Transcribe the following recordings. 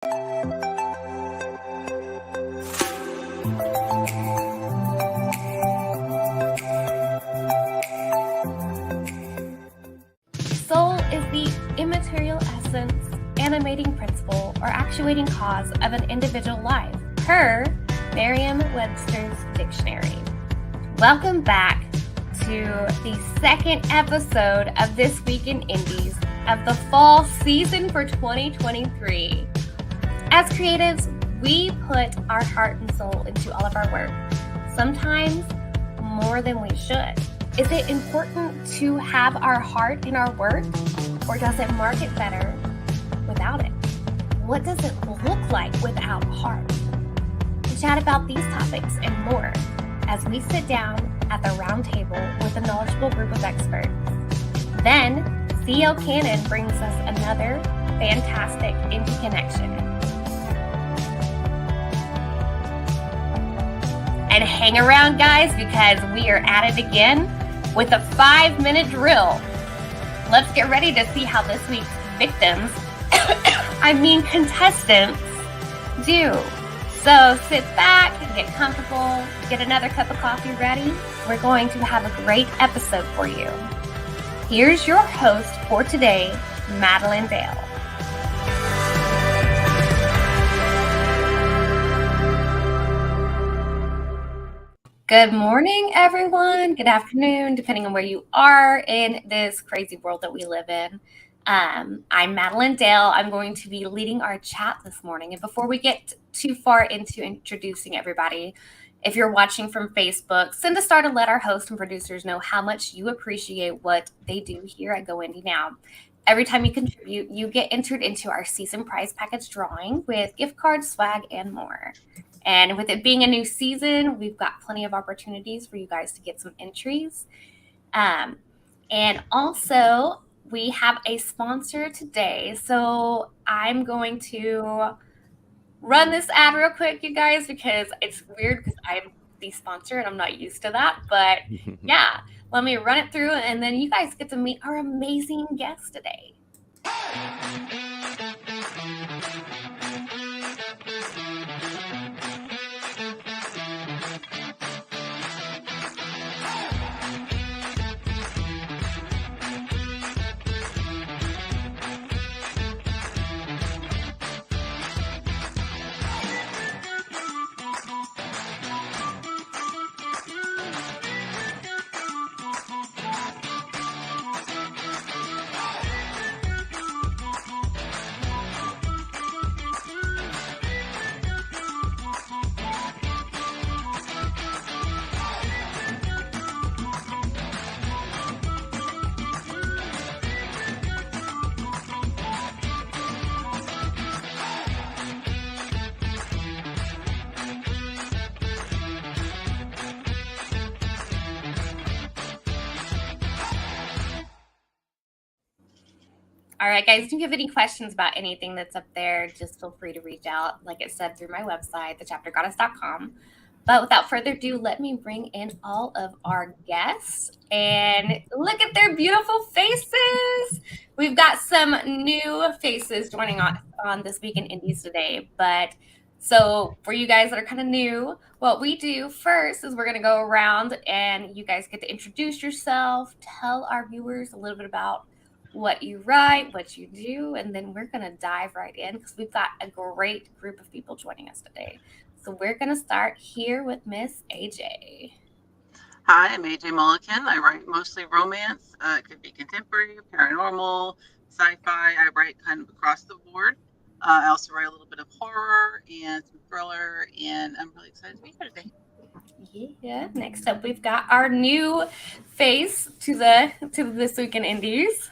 Soul is the immaterial essence, animating principle, or actuating cause of an individual life, per Merriam-Webster's dictionary. Welcome back to the second episode of This Week in Indies of the fall season for 2023. As creatives, we put our heart and soul into all of our work, sometimes more than we should. Is it important to have our heart in our work, or does it market better without it? What does it look like without heart? We chat about these topics and more as we sit down at the round table with a knowledgeable group of experts. Then, C.L. Cannon brings us another fantastic indie connection. And hang around, guys, because we are at it again with a 5-minute drill. Let's get ready to see how this week's victims, contestants, do. So sit back, get comfortable, get another cup of coffee ready. We're going to have a great episode for you. Here's your host for today, Madilynn Dale. Good morning, everyone. Good afternoon, depending on where you are in this crazy world that we live in. I'm Madilynn Dale. I'm going to be leading our chat this morning. And before we get too far into introducing everybody, if you're watching from Facebook, send a star to let our host and producers know how much you appreciate what they do here at Go Indie Now. Every time you contribute, you get entered into our season prize package drawing with gift cards, swag, and more. And with it being a new season, we've got plenty of opportunities for you guys to get some entries. And also, we have a sponsor today. So I'm going to run this ad real quick, you guys, because it's weird because I'm the sponsor and I'm not used to that. But yeah, let me run it through and then you guys get to meet our amazing guest today. All right, guys, if you have any questions about anything that's up there, just feel free to reach out, like it said, through my website, thechaptergoddess.com. But without further ado, let me bring in all of our guests and look at their beautiful faces. We've got some new faces joining on This Week in Indies today. But so for you guys that are kind of new, what we do first is we're going to go around and you guys get to introduce yourself, tell our viewers a little bit about what you write, what you do, and then we're going to dive right in because we've got a great group of people joining us today. So we're going to start here with Miss AJ. Hi, I'm AJ Mullican. I write mostly romance. It could be contemporary, paranormal, sci-fi. I write kind of across the board. I also write a little bit of horror and some thriller, and I'm really excited to be here today. Yeah. Next up, we've got our new face to This Week in Indies.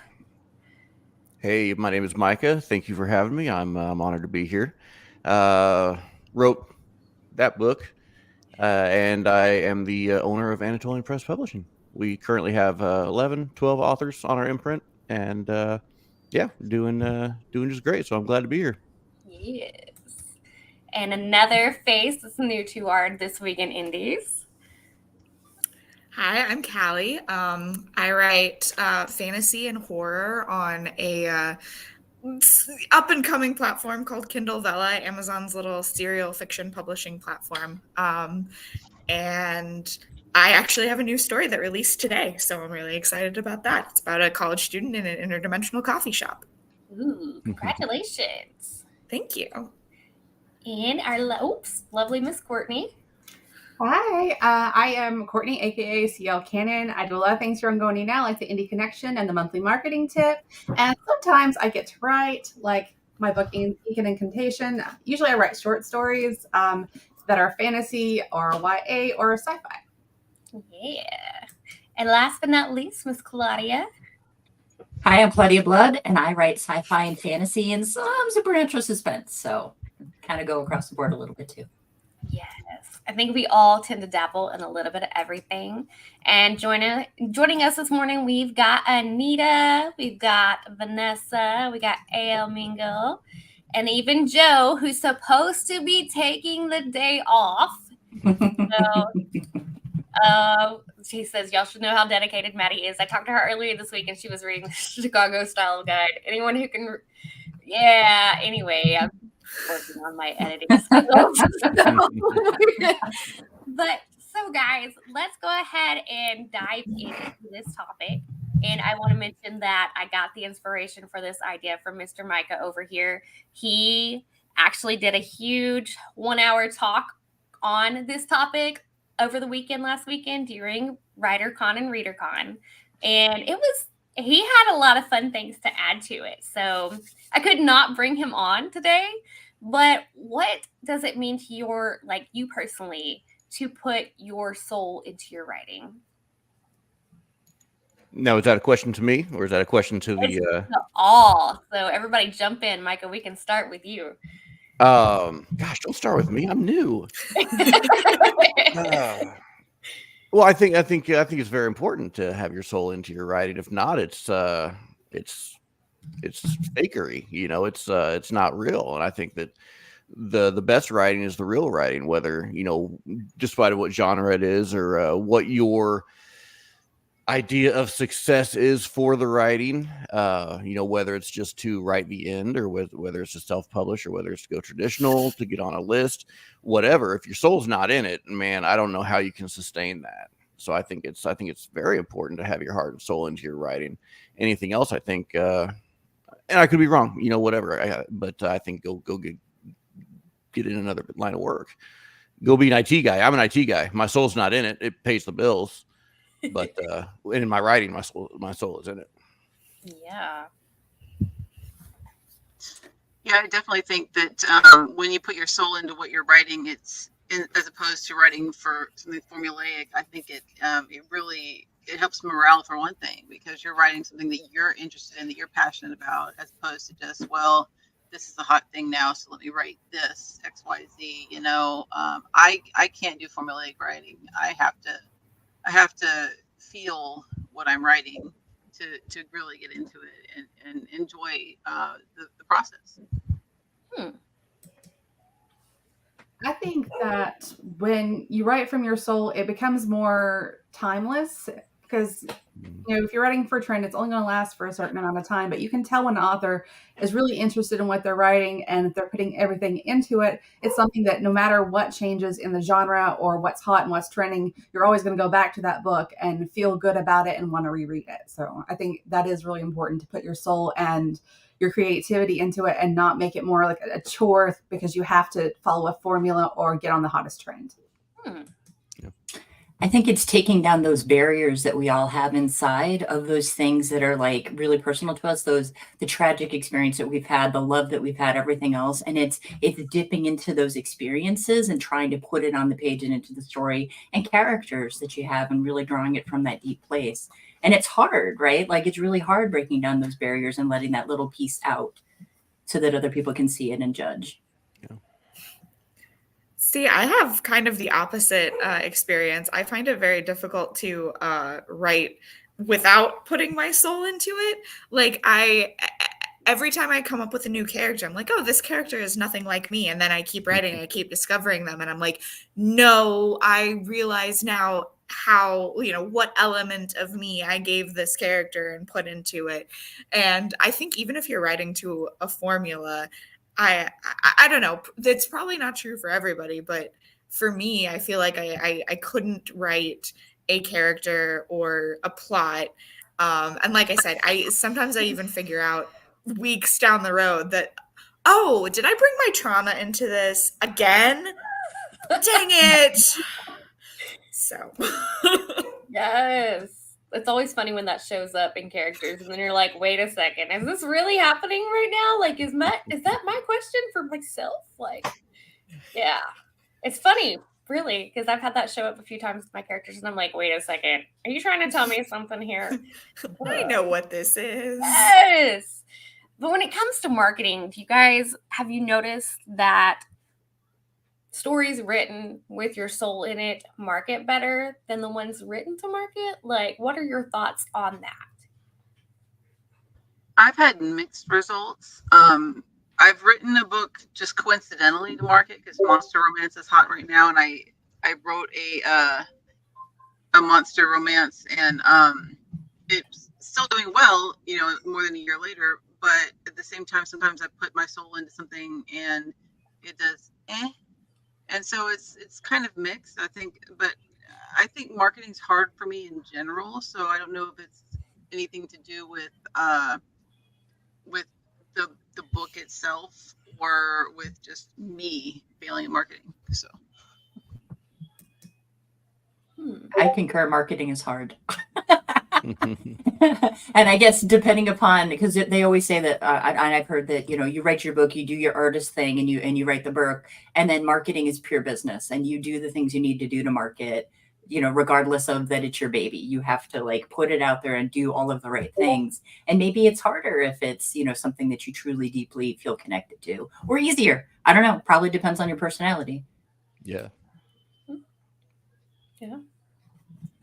Hey, my name is Micah. Thank you for having me. I'm honored to be here. Wrote that book, and I am the owner of Anatolian Press Publishing. We currently have 12 authors on our imprint, and doing just great. So I'm glad to be here. Yes. And another face that's new to our This Week in Indies. Hi, I'm Calley. I write fantasy and horror on a up and coming platform called Kindle Vella, Amazon's little serial fiction publishing platform. And I actually have a new story that released today, so I'm really excited about that. It's about a college student in an interdimensional coffee shop. Ooh, congratulations. Thank you. And our lovely Miss Courtney. Hi, I am Courtney, aka CL Cannon. I do a lot of things here on Going Now, like the Indie Connection and the monthly marketing tip. And sometimes I get to write, like my book Beacon Incantation. Usually I write short stories that are fantasy or YA or sci-fi. Yeah. And last but not least, Miss Claudia. Hi, I'm Claudia Blood, and I write sci-fi and fantasy and some supernatural suspense. So kind of go across the board a little bit too. Yes. I think we all tend to dabble in a little bit of everything. And joining us this morning, we've got Anita, we've got Vanessa, we got A.L. Mingo, and even Joe, who's supposed to be taking the day off. So, she says, y'all should know how dedicated Maddie is. I talked to her earlier this week, and she was reading the Chicago Style Guide. Anyone who can... Yeah, anyway, I'm working on my editing skills. But so guys, let's go ahead and dive into this topic. And I want to mention that I got the inspiration for this idea from Mr. Micah over here. He actually did a huge 1-hour talk on this topic over the last weekend during WriterCon and ReaderCon. And he had a lot of fun things to add to it. So I could not bring him on today, but what does it mean to you personally, to put your soul into your writing? Now, is that a question to me, or is that a question to the all? So everybody jump in. Micah, we can start with you. Gosh, don't start with me. I'm new. Well, I think it's very important to have your soul into your writing. If not, it's fakery. You know, it's not real. And I think that the best writing is the real writing, whether, you know, despite what genre it is or what your idea of success is for the writing, you know, whether it's just to write the end or whether it's to self-publish or whether it's to go traditional, to get on a list, whatever. If your soul's not in it, man, I don't know how you can sustain that. So I think it's very important to have your heart and soul into your writing. Anything else, I think, and I could be wrong, you know, whatever. But I think go get in another line of work. Go be an IT guy. I'm an IT guy. My soul's not in it. It pays the bills. But in my writing, my soul is in it. Yeah. Yeah, I definitely think that when you put your soul into what you're writing, as opposed to writing for something formulaic, I think it helps morale for one thing, because you're writing something that you're interested in, that you're passionate about, as opposed to just, well, this is a hot thing now, so let me write this XYZ. You know, I can't do formulaic writing. I have to feel what I'm writing to really get into it and enjoy the process. I think that when you write from your soul, it becomes more timeless, because, you know, if you're writing for a trend, it's only going to last for a certain amount of time, but you can tell when an author is really interested in what they're writing, and if they're putting everything into it, it's something that no matter what changes in the genre or what's hot and what's trending, you're always going to go back to that book and feel good about it and want to reread it. So I think that is really important, to put your soul and your creativity into it and not make it more like a chore because you have to follow a formula or get on the hottest trend. I think it's taking down those barriers that we all have inside of those things that are like really personal to us, the tragic experience that we've had, the love that we've had, everything else. And it's dipping into those experiences and trying to put it on the page and into the story and characters that you have, and really drawing it from that deep place. And it's hard, right? Like, it's really hard breaking down those barriers and letting that little piece out so that other people can see it and judge. Yeah. See, I have kind of the opposite experience. I find it very difficult to write without putting my soul into it. Like, every time I come up with a new character, I'm like, oh, this character is nothing like me. And then I keep writing, I keep discovering them. And I'm like, no, I realize now how, what element of me I gave this character and put into it. And I think even if you're writing to a formula, I don't know, that's probably not true for everybody, but for me, I feel like I couldn't write a character or a plot. And like I said, sometimes I even figure out weeks down the road that, oh, did I bring my trauma into this again? Dang it. So Yes. It's always funny when that shows up in characters, and then you're like, wait a second, is this really happening right now? Like, is that my question for myself? Like, yeah. It's funny, really, because I've had that show up a few times with my characters, and I'm like, wait a second, are you trying to tell me something here? I know what this is. Yes. But when it comes to marketing, have you noticed that stories written with your soul in it market better than the ones written to market? Like, what are your thoughts on that? I've had mixed results. I've written a book just coincidentally to market because monster romance is hot right now, and I wrote a monster romance, and it's still doing well, more than a year later. But at the same time, sometimes I put my soul into something and it does and so it's kind of mixed, I think. But I think marketing's hard for me in general, so I don't know if it's anything to do with the book itself or with just me failing at marketing. So I concur, marketing is hard. And I guess depending upon, because they always say that, and I've heard that, you write your book, you do your artist thing, and you write the book, and then marketing is pure business, and you do the things you need to do to market, regardless of that it's your baby. You have to like put it out there and do all of the right things. And maybe it's harder if it's, something that you truly deeply feel connected to, or easier. I don't know. Probably depends on your personality. Yeah. Yeah.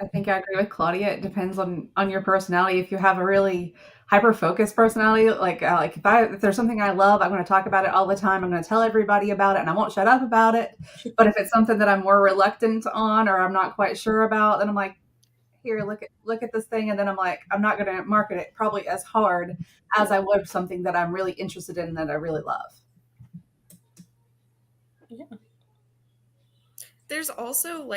I think I agree with Claudia. It depends on your personality. If you have a really hyper-focused personality, like if there's something I love, I'm going to talk about it all the time. I'm going to tell everybody about it, and I won't shut up about it. But if it's something that I'm more reluctant on, or I'm not quite sure about, then I'm like, here, look at this thing, and then I'm like, I'm not going to market it probably as hard as I would something that I'm really interested in, that I really love. Yeah. There's also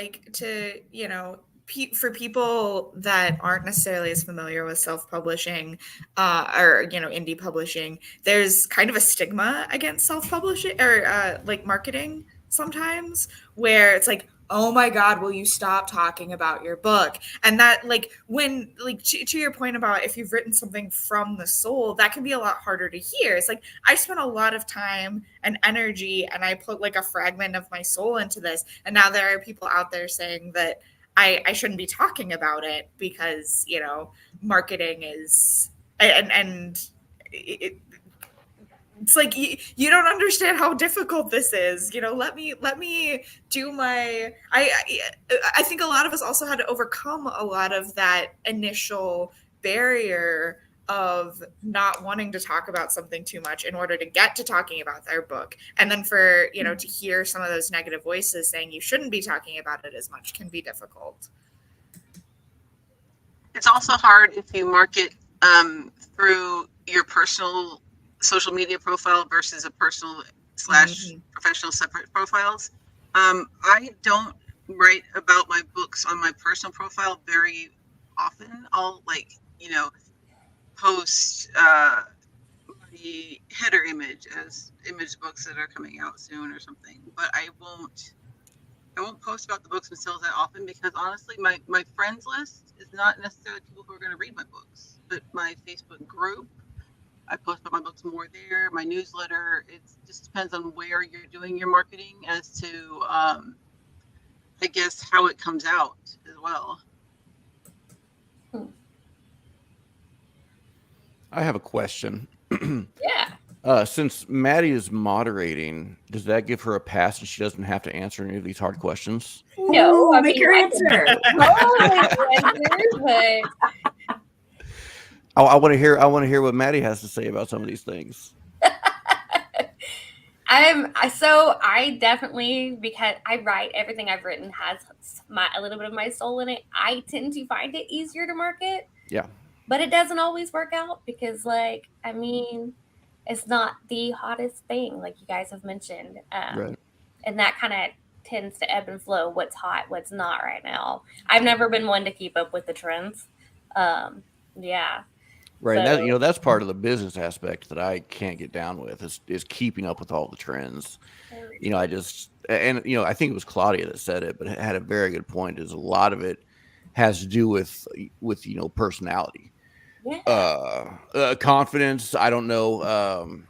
for people that aren't necessarily as familiar with self-publishing or indie publishing, there's kind of a stigma against self-publishing or marketing sometimes, where it's like, oh my God, will you stop talking about your book? And that when to your point about if you've written something from the soul, that can be a lot harder to hear. It's like, I spent a lot of time and energy, and I put a fragment of my soul into this, and now there are people out there saying that I shouldn't be talking about it because, marketing is, and it's like, you don't understand how difficult this is. Let me do my, I think a lot of us also had to overcome a lot of that initial barrier of not wanting to talk about something too much in order to get to talking about their book. And then for, to hear some of those negative voices saying you shouldn't be talking about it as much can be difficult. it's also hard if you market through your personal social media profile versus a personal / professional separate profiles. I don't write about my books on my personal profile very often. I'll post the header image as image books that are coming out soon or something, but I won't post about the books themselves that often, because honestly my friends list is not necessarily people who are going to read my books, but my Facebook group, I post about my books more there. My newsletter, it just depends on where you're doing your marketing as to I guess how it comes out as well. I have a question. Yeah. Since Maddie is moderating, does that give her a pass and she doesn't have to answer any of these hard questions? No, I make mean, your answer. I want to hear what Maddie has to say about some of these things. I definitely, because I write, everything I've written has a little bit of my soul in it. I tend to find it easier to market. Yeah. But it doesn't always work out because, like, I mean, it's not the hottest thing, like you guys have mentioned. Right. And that kind of tends to ebb and flow, what's hot, what's not right now. I've never been one to keep up with the trends. Yeah. Right. So, And that, you know, that's part of the business aspect that I can't get down with is keeping up with all the trends. You know, you know, I think it was Claudia that said it, but it had a very good point, is a lot of it has to do with, you know, personality, yeah. confidence. I don't know,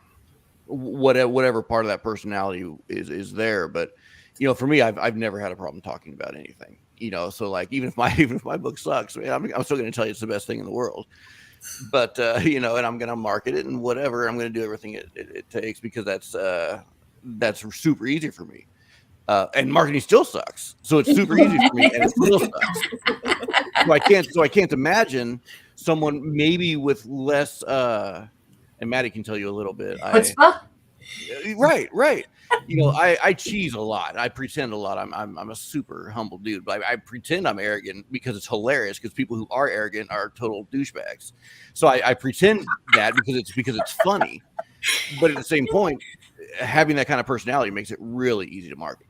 whatever part of that personality is there. But, you know, for me, I've never had a problem talking about anything, you know, so like, even if my book sucks, I'm still going to tell you it's the best thing in the world. But you know, and I'm going to market it and whatever. I'm going to do everything it takes, because that's super easy for me. And marketing still sucks, so it's super easy for me, and it still sucks. So I can't imagine someone maybe with less. And Maddie can tell you a little bit. Right. You know, I cheese a lot. I pretend a lot. I'm a super humble dude, but I pretend I'm arrogant because it's hilarious, because people who are arrogant are total douchebags. So I pretend that because it's funny. But at the same point, having that kind of personality makes it really easy to market,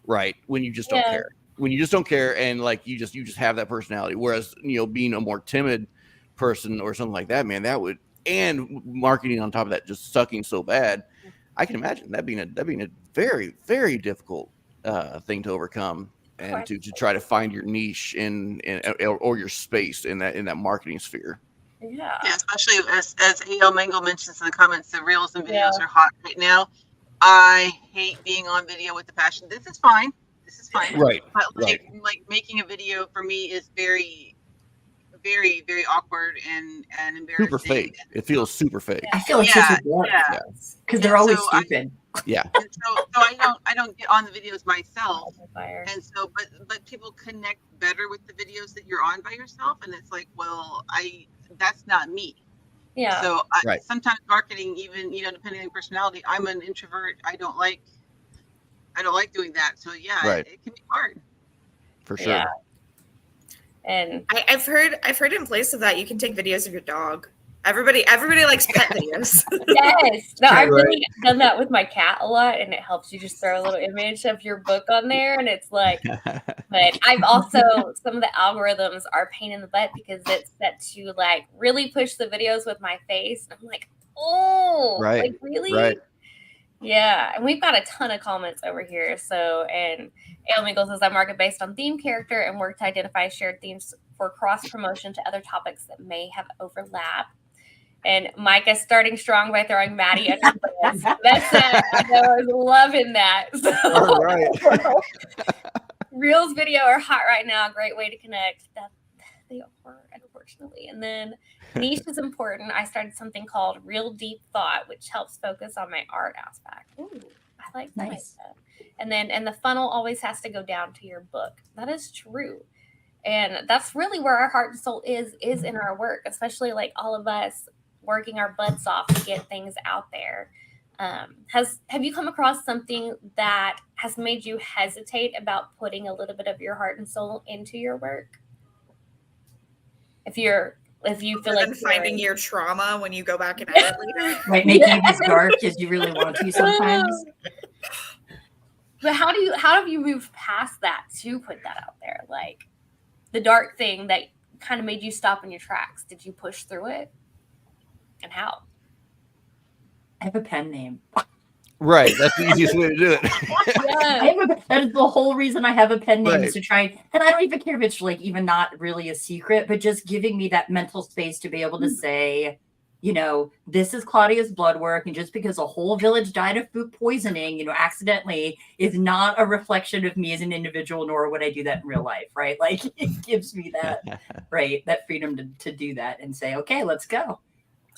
right? When you just don't care. When you just don't care, and like you just have that personality. Whereas, you know, being a more timid person or something like that, man, and marketing on top of that just sucking so bad, I can imagine that being a very, very difficult thing to overcome, and to try to find your niche or your space in that marketing sphere. Yeah, especially as A.L. Mango mentions in the comments, the reels and videos are hot right now. I hate being on video with the passion. This is fine. Right. But like making a video for me is very, very, very awkward and embarrassing. Super fake. It feels super fake. I feel like such a dork. Because they're always stupid. And so I don't get on the videos myself. And so, but people connect better with the videos that you're on by yourself. And it's like, well, that's not me. Yeah. So sometimes marketing, even, you know, depending on your personality, I'm an introvert. I don't like doing that. So it can be hard. For sure. Yeah. And I've heard in place of that, you can take videos of your dog. Everybody likes pet videos. Yes. No, I've really done that with my cat a lot, and it helps you just throw a little image of your book on there, and it's like, but I've also, some of the algorithms are a pain in the butt, because it's set to like really push the videos with my face. And I'm like, oh, like really? Right. Yeah. And we've got a ton of comments over here. So, and A.L. Mingle says, I market based on theme, character, and work to identify shared themes for cross promotion to other topics that may have overlap. And Micah starting strong by throwing Maddie under the bus. That's it. I was loving that. So, Reels video are hot right now. Great way to connect. They are, unfortunately. And then niche is important. I started something called Real Deep Thought, which helps focus on my art aspect. Ooh, I like that. Nice. And the funnel always has to go down to your book. That is true. And that's really where our heart and soul is in our work, especially like all of us working our butts off to get things out there. Have you come across something that has made you hesitate about putting a little bit of your heart and soul into your work? If you feel like finding your trauma when you go back and edit later, right, making it as dark as you really want to sometimes. But how have you moved past that to put that out there? Like the dark thing that kind of made you stop in your tracks. Did you push through it? And how? I have a pen name. Right. That's the easiest way to do it. That is the whole reason I have a pen name, is to try. And I don't even care if it's like even not really a secret, but just giving me that mental space to be able to say, you know, this is Claudia's blood work. And just because a whole village died of food poisoning, you know, accidentally, is not a reflection of me as an individual, nor would I do that in real life. Right. Like it gives me that, that freedom to do that and say, okay, let's go.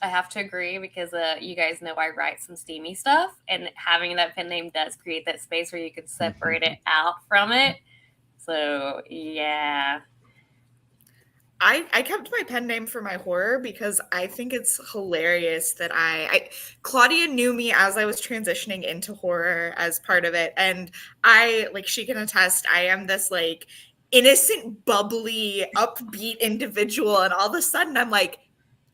I have to agree, because you guys know I write some steamy stuff, and having that pen name does create that space where you can separate it out from it. So, yeah. I kept my pen name for my horror because I think it's hilarious that Claudia knew me as I was transitioning into horror as part of it. And she can attest, I am this like innocent, bubbly, upbeat individual. And all of a sudden I'm like,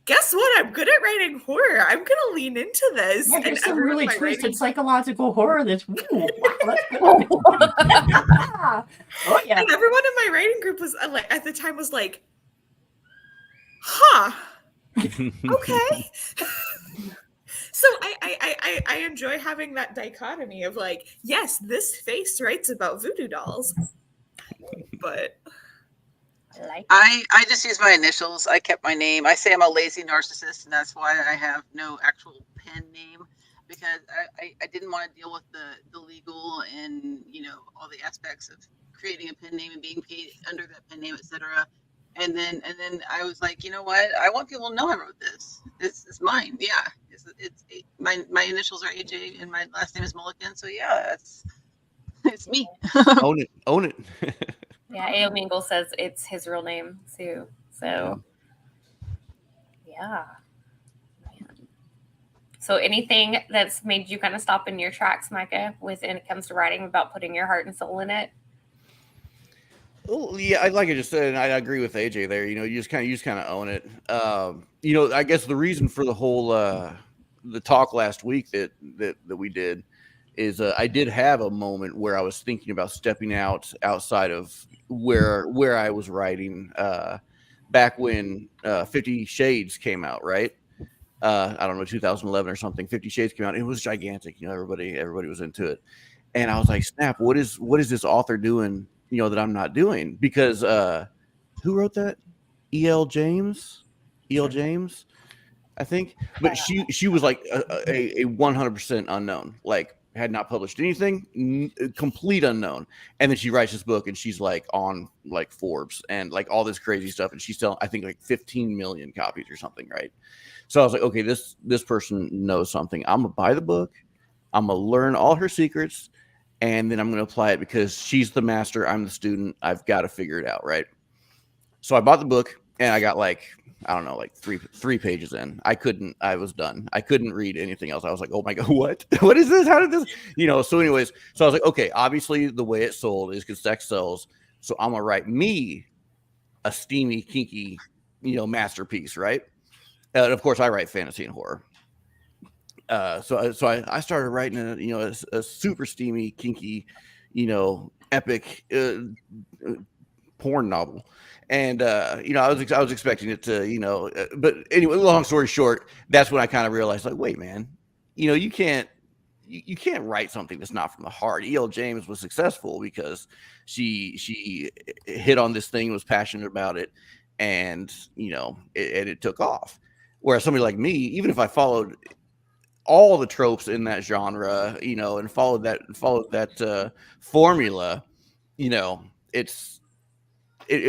guess what? I'm good at writing horror. I'm going to lean into this. Yeah, And there's some everyone in really my twisted writing- psychological horror that's, ooh, wow, that's good. Oh, yeah. And everyone in my writing group was like, at the time was like, huh, okay. So I enjoy having that dichotomy of like, yes, this face writes about voodoo dolls, but I just use my initials. I kept my name. I say I'm a lazy narcissist, and that's why I have no actual pen name, because I didn't want to deal with the legal and all the aspects of creating a pen name and being paid under that pen name, etc. And then I was like, you know what? I want people to know I wrote this. This is mine. Yeah, it's my initials are AJ and my last name is Mullican. So yeah, it's me. Own it. Yeah, A.O. Mingle says it's his real name too. So, yeah. Man. So, anything that's made you kind of stop in your tracks, Micah, when it comes to writing about putting your heart and soul in it? Well, yeah, like I just said, and I agree with AJ there. You just kind of own it. I guess the reason for the whole the talk last week that we did is I did have a moment where I was thinking about stepping outside of where I was writing back when 50 Shades came out, right? I don't know, 2011 or something. 50 Shades came out. It was gigantic. Everybody was into it, and I was like, snap! What is this author doing? That I'm not doing, because who wrote that? E.L. James, I think. But she was like a 100% unknown, like had not published anything, complete unknown. And then she writes this book, and she's like on like Forbes and like all this crazy stuff, and she's selling, I think, like 15 million copies or something, right? So I was like, okay, this person knows something. I'm gonna buy the book. I'm gonna learn all her secrets. And then I'm going to apply it, because she's the master. I'm the student. I've got to figure it out, right? So I bought the book, and I got like three pages in. I was done. I couldn't read anything else. I was like, oh my God, what? What is this? How did this? So anyways, so I was like, okay, obviously the way it sold is because sex sells. So I'm going to write me a steamy, kinky, masterpiece, right? And of course I write fantasy and horror. So I started writing a super steamy, kinky, epic porn novel, and I was expecting it to but anyway, long story short, that's when I kind of realized, like, wait, man, you can't write something that's not from the heart. E.L. James was successful because she hit on this thing, was passionate about it, and it took off. Whereas somebody like me, even if I followed all the tropes in that genre, and followed that formula, it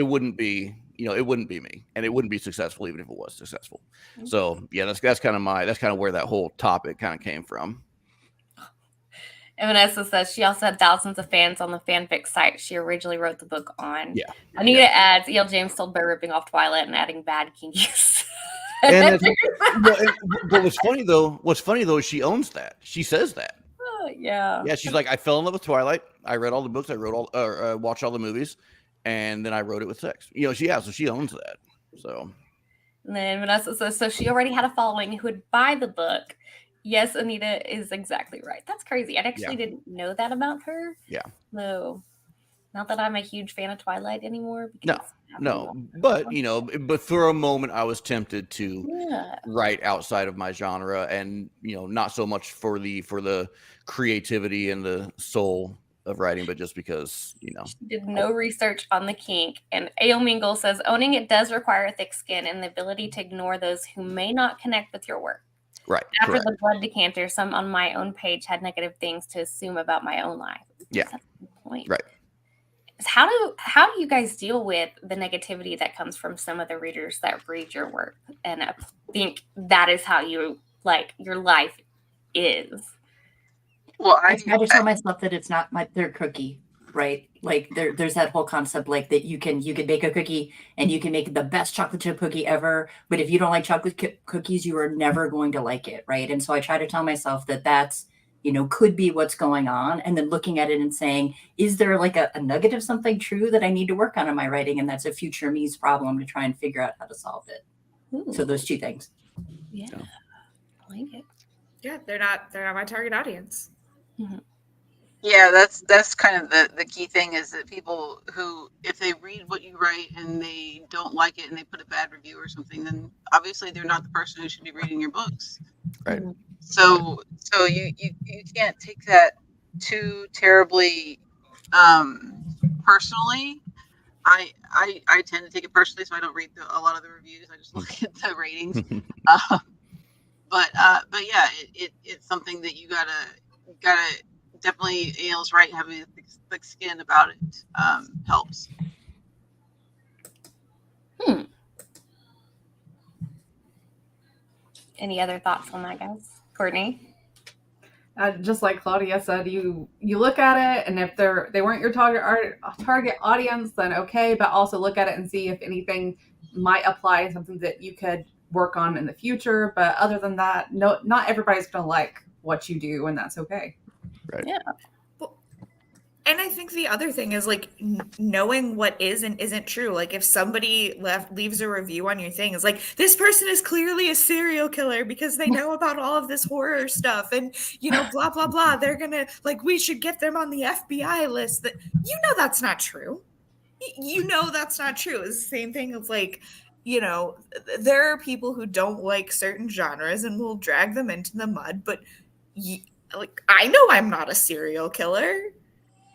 wouldn't be, it wouldn't be me, and it wouldn't be successful even if it was successful. So yeah, that's kind of where that whole topic kind of came from. And Vanessa says she also had thousands of fans on the fanfic site she originally wrote the book on. Yeah. Anita adds, E.L. James sold by ripping off Twilight and adding bad kinkies. And but what's funny though is she owns that. She says that. Yeah. Yeah, she's like, I fell in love with Twilight. I read all the books. I wrote watched all the movies, and then I wrote it with sex. So she owns that. So. And then Vanessa says, so she already had a following who would buy the book. Yes, Anita is exactly right. That's crazy. I actually didn't know that about her. Yeah. No. Not that I'm a huge fan of Twilight anymore. No. But, but for a moment I was tempted to write outside of my genre, and, not so much for the creativity and the soul of writing, but just because, She did no research on the kink. And A.O. Mingle says, owning it does require a thick skin and the ability to ignore those who may not connect with your work. Right. After correct. the blood decanter, some on my own page had negative things to assume about my own life. Yeah. That's the point. Right. How do you guys deal with the negativity that comes from some of the readers that read your work and think that is how you your life is? Well, I try to tell myself that it's not their cookie. right? Like there's that whole concept like that you can make a cookie and you can make the best chocolate chip cookie ever, but if you don't like chocolate cookies, you are never going to like it, right? And so I try to tell myself that that's, could be what's going on, and then looking at it and saying, is there like a nugget of something true that I need to work on in my writing, and that's a future me's problem to try and figure out how to solve it. Ooh. So those two things. Yeah, I like it. Yeah, they're not my target audience. Mm-hmm. Yeah, that's kind of the key thing, is that people who, if they read what you write and they don't like it and they put a bad review or something, then obviously they're not the person who should be reading your books. Right. So you can't take that too terribly personally. I tend to take it personally, so I don't read a lot of the reviews. I just look at the ratings. But yeah, it's something that you gotta definitely. Ailes right, having a thick skin about it helps. Any other thoughts on that, guys? Courtney? Just like Claudia said, you look at it, and if they weren't your target audience, then okay. But also look at it and see if anything might apply to something that you could work on in the future. But other than that, no, not everybody's going to like what you do, and that's okay. Right. Yeah. And I think the other thing is like knowing what is and isn't true. Like if somebody leaves a review on your thing, is like, this person is clearly a serial killer because they know about all of this horror stuff and, blah, blah, blah. They're going to, like, we should get them on the FBI list. That, that's not true. That's not true. It's the same thing of like, there are people who don't like certain genres and will drag them into the mud. But like, I know I'm not a serial killer.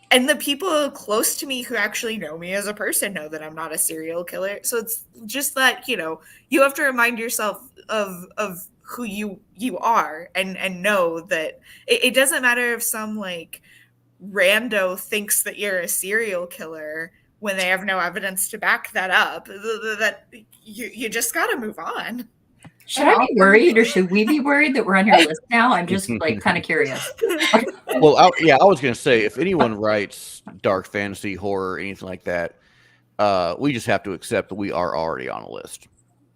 And the people close to me who actually know me as a person know that I'm not a serial killer. So it's just that, you have to remind yourself of who you are and know that it doesn't matter if some like rando thinks that you're a serial killer when they have no evidence to back that up. That you just got to move on. Should I be worried, or should we be worried that we're on your list now? I'm just like kind of curious. Well, I was going to say, if anyone writes dark fantasy, horror, anything like that, we just have to accept that we are already on a list.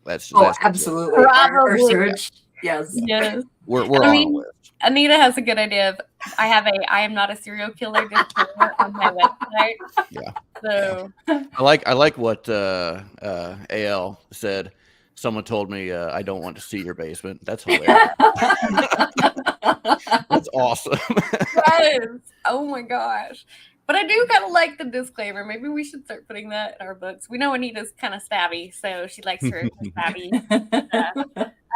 That's absolutely. Our search, yes. We're on a list. Anita has a good idea of, I am not a serial killer disclaimer on my website. Yeah. So I like what AL said. Someone told me I don't want to see your basement. That's hilarious. That's awesome. Yes. Oh my gosh. But I do kind of like the disclaimer. Maybe we should start putting that in our books. We know Anita's kind of stabby, so she likes her stabby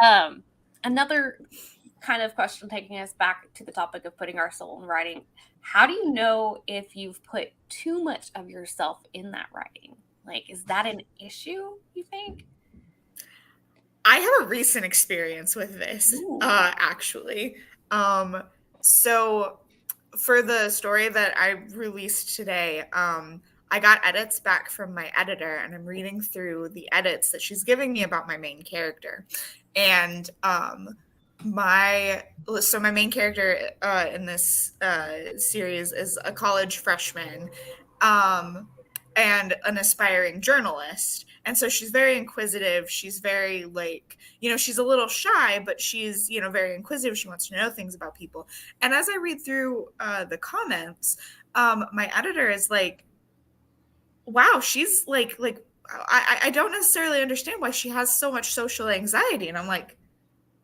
stuff. Another kind of question, taking us back to the topic of putting our soul in writing. How do you know if you've put too much of yourself in that writing? Like, is that an issue, you think? I have a recent experience with this, actually. So for the story that I released today, I got edits back from my editor, and I'm reading through the edits that she's giving me about my main character. And my main character in this series is a college freshman and an aspiring journalist. And so she's very inquisitive. She's very she's a little shy, but she's, very inquisitive. She wants to know things about people. And as I read through the comments, my editor is like, wow, she's I don't necessarily understand why she has so much social anxiety. And I'm like,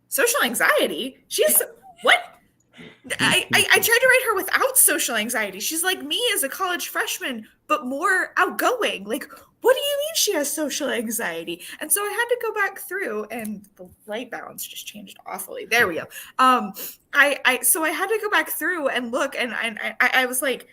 social anxiety? She's what? I tried to write her without social anxiety. She's like me as a college freshman, but more outgoing. Like, what do you mean she has social anxiety? And so I had to go back through, and the light balance just changed awfully. There we go. So I had to go back through and look, and I was like,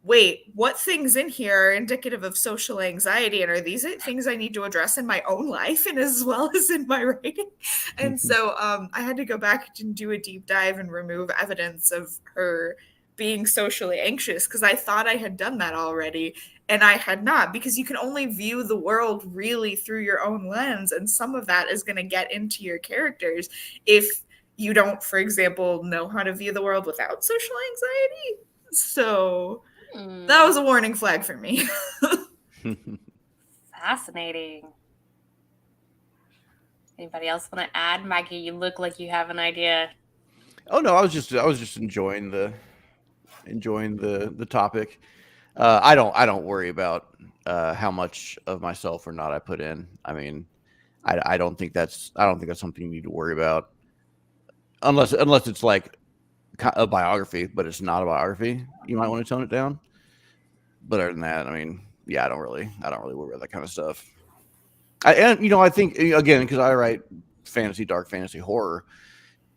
wait, what things in here are indicative of social anxiety? And are these things I need to address in my own life and as well as in my writing? And so I had to go back and do a deep dive and remove evidence of her being socially anxious, because I thought I had done that already, and I had not, because you can only view the world really through your own lens, and some of that is going to get into your characters if you don't, for example, know how to view the world without social anxiety. So That was a warning flag for me. Fascinating. Anybody else want to add? Maggie, you look like you have an idea. Oh no, I was just enjoying the topic. I don't worry about how much of myself or not I put in. I mean, I don't think that's something you need to worry about unless it's like a biography, but it's not a biography. You might want to tone it down. But other than that, I mean, yeah, I don't really worry about that kind of stuff. I think again, because I write fantasy, dark fantasy, horror.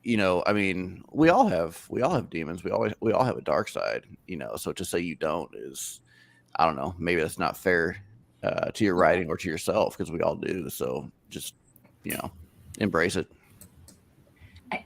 I mean, we all have demons. We all have a dark side. So to say you don't is, I don't know, maybe that's not fair to your writing or to yourself, because we all do. So just embrace it.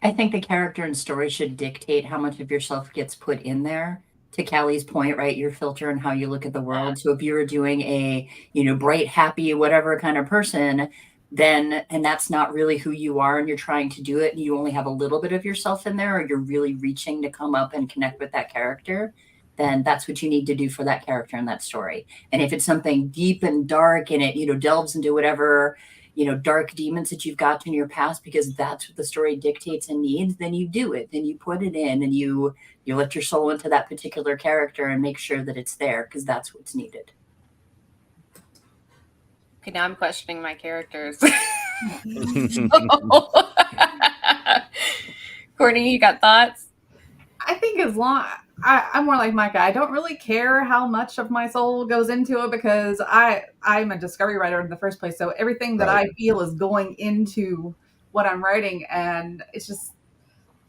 I think the character and story should dictate how much of yourself gets put in there. To Calley's point, right? Your filter and how you look at the world. So if you were doing a, bright, happy, whatever kind of person, then, and that's not really who you are, and you're trying to do it, and you only have a little bit of yourself in there, or you're really reaching to come up and connect with that character, then that's what you need to do for that character and that story. And if it's something deep and dark and it, delves into whatever, dark demons that you've got in your past, because that's what the story dictates and needs, then you do it. Then you put it in, and you let your soul into that particular character and make sure that it's there, because that's what's needed. Okay, now I'm questioning my characters. Courtney, you got thoughts? I think I'm more like Micah. I don't really care how much of my soul goes into it, because I'm a discovery writer in the first place. So everything that I feel is going into what I'm writing, and it's just,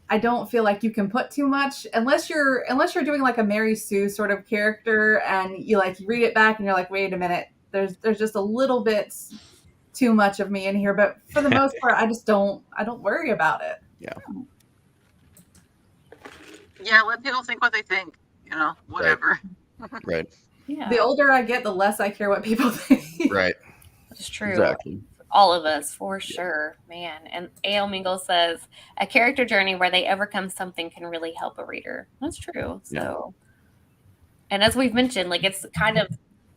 I don't feel like you can put too much unless you're doing like a Mary Sue sort of character, and you read it back and you're like, wait a minute, there's just a little bit too much of me in here. But for the most part, I don't worry about it. Yeah, let people think what they think. Whatever. Right. Yeah. The older I get, the less I care what people think. Right. That's true. Exactly. All of us, for sure, man. And A.L. Mingle says, a character journey where they overcome something can really help a reader. That's true. So, and as we've mentioned, it's kind of,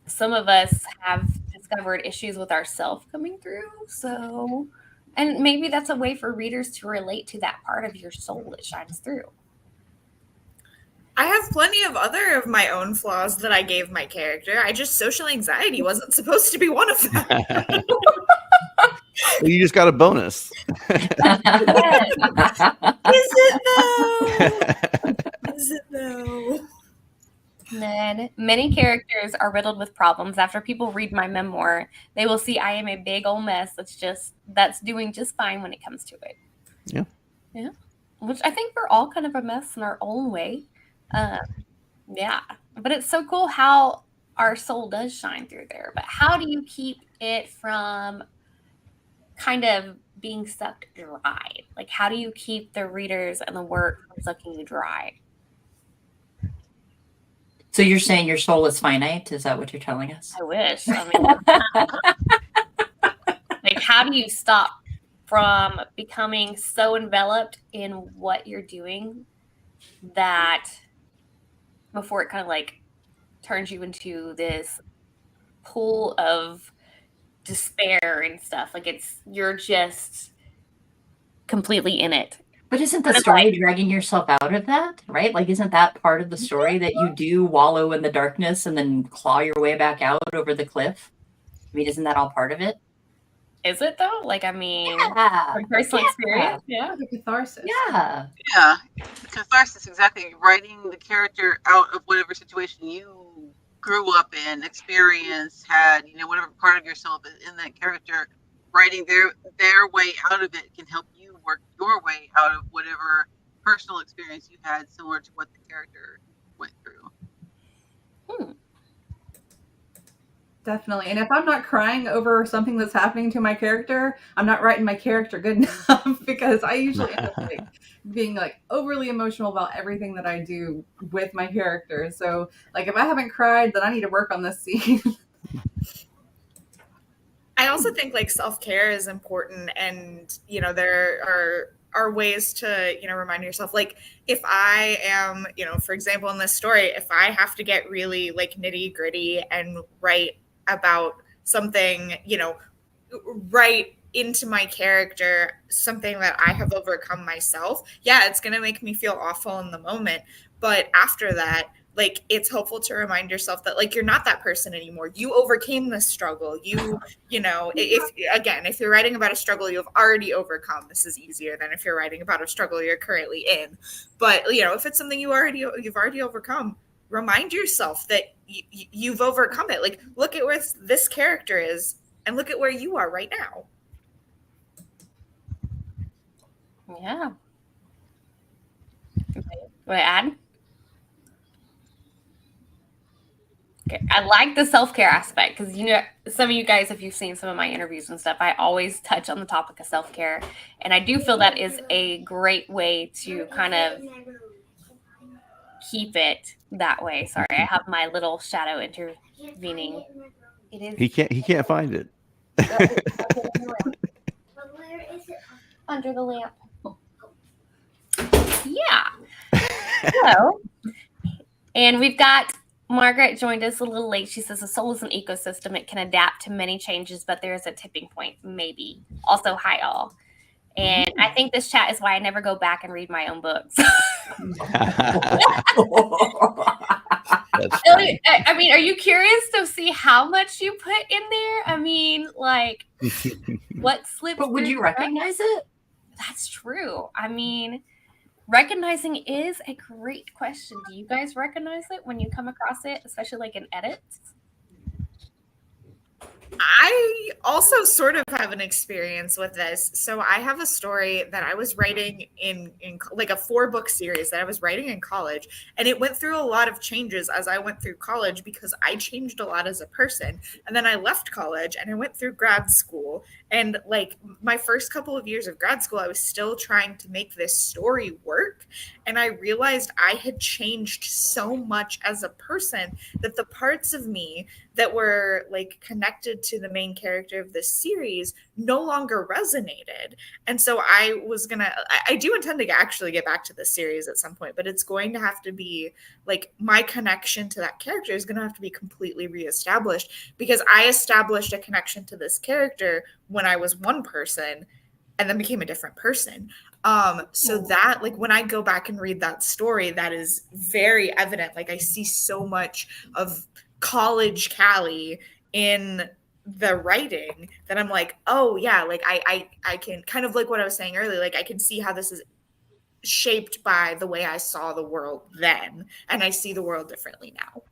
some of us have discovered issues with ourselves coming through. So, and maybe that's a way for readers to relate to that part of your soul that shines through. I have plenty of other of my own flaws that I gave my character. Social anxiety wasn't supposed to be one of them. Well, you just got a bonus. Is it though? Man, many characters are riddled with problems. After people read my memoir, they will see I am a big old mess that's doing just fine when it comes to it. Yeah. Yeah. Which I think we're all kind of a mess in our own way. Yeah. But it's so cool how our soul does shine through there. But how do you keep it from kind of being sucked dry? How do you keep the readers and the work from sucking you dry? So you're saying your soul is finite? Is that what you're telling us? I wish. How do you stop from becoming so enveloped in what you're doing that before it kind of turns you into this pool of despair and stuff? You're just completely in it. But isn't the story dragging yourself out of that, right? Isn't that part of the story, that you do wallow in the darkness and then claw your way back out over the cliff? I mean, isn't that all part of it? Is it though? From personal experience? Yeah. Catharsis. Yeah. Yeah. Catharsis, exactly. Writing the character out of whatever situation you grew up in, experienced, had, whatever part of yourself is in that character, writing their way out of it can help you work your way out of whatever personal experience you had, similar to what the character went through. Definitely. And if I'm not crying over something that's happening to my character, I'm not writing my character good enough, because I usually end up being overly emotional about everything that I do with my character. So if I haven't cried, then I need to work on this scene. I also think self-care is important, and there are are ways to, remind yourself, like if I am, for example, in this story, if I have to get really like nitty gritty and write about something, write into my character something that I have overcome myself, yeah, it's going to make me feel awful in the moment. But after that, like, it's helpful to remind yourself that, like, you're not that person anymore. You overcame this struggle. If you're writing about a struggle you have already overcome, this is easier than if you're writing about a struggle you're currently in. But, if it's something you've already overcome, remind yourself that you've overcome it. Like, look at where this character is and look at where you are right now. Yeah. Want to add? Okay. I like the self-care aspect because, some of you guys, if you've seen some of my interviews and stuff, I always touch on the topic of self-care. And I do feel that is a great way to kind of keep it that way. Sorry, I have my little shadow intervening. It is. He can't find it. Where is it? Under the lamp. Yeah. So, and we've got Margaret joined us a little late. She says, a soul is an ecosystem. It can adapt to many changes, but there is a tipping point, maybe. Also, hi, all. And I think this chat is why I never go back and read my own books. I mean, are you curious to see how much you put in there? I mean, like, what slips? But would you recognize it? That's true. I mean, recognizing is a great question. Do you guys recognize it when you come across it, especially like in edits? I also sort of have an experience with this. So I have a story that I was writing in like a 4-book series that I was writing in college. And it went through a lot of changes as I went through college because I changed a lot as a person. And then I left college and I went through grad school. And like my first couple of years of grad school, I was still trying to make this story work. And I realized I had changed so much as a person that the parts of me that were like connected to the main character of this series no longer resonated. And so I do intend to actually get back to this series at some point, but it's going to have to be like my connection to that character is going to have to be completely reestablished because I established a connection to this character when I was one person and then became a different person. So that, like, when I go back and read that story, that is very evident. Like, I see so much of college Calley in the writing that I'm like, oh yeah, like I can kind of like what I was saying earlier, like I can see how this is shaped by the way I saw the world then, and I see the world differently now.